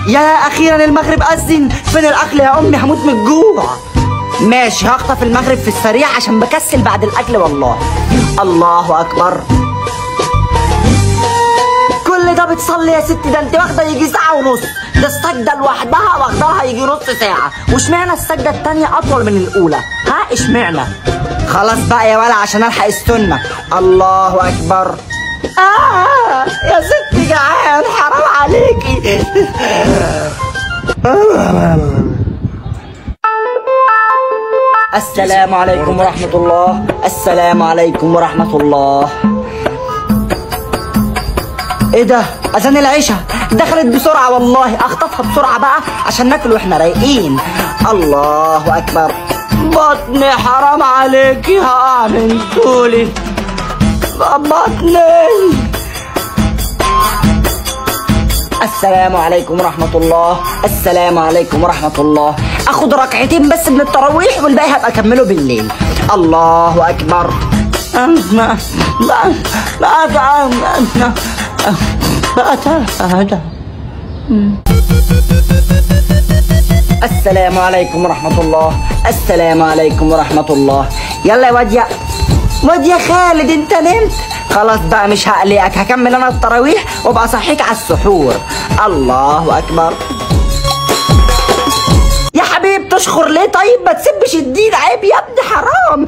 يا اخيرا المغرب اذن. فين الاكل يا امي؟ هموت من الجوع. ماشي هخطف المغرب في السريع عشان بكسل بعد الاكل والله. الله اكبر. كل ده بتصلي يا ستي؟ ده انت واخده يجي ساعه ونص. ده السجده لوحدها واخداها يجي نص ساعه. واشمعنى السجده التانيه اطول من الاولى؟ ها اشمعنى؟ خلاص بقى يا ولا عشان الحق السنه. الله اكبر. يا ستي جعان حرام عليكي. السلام عليكم ورحمة الله. السلام عليكم ورحمة الله. ايه ده؟ اذان العشاء دخلت بسرعة والله. اخطفها بسرعة بقى عشان ناكل واحنا رايقين. الله اكبر. بطني حرام عليكي هقع من طولي. بطني. السلام عليكم ورحمة الله. السلام عليكم ورحمة الله. اخد ركعتين بس من التراويح والباقي هبقى اكمله بالليل. الله اكبر. السلام عليكم ورحمة الله. السلام عليكم ورحمة الله. يلا يا واد يا خالد انت نمت؟ خلاص بقى مش هقلقك، هكمل انا التراويح وابقى اصحيك على السحور. الله اكبر. يا حبيبي تشخر ليه؟ طيب ما تسبش الدين، عيب يا ابني حرام.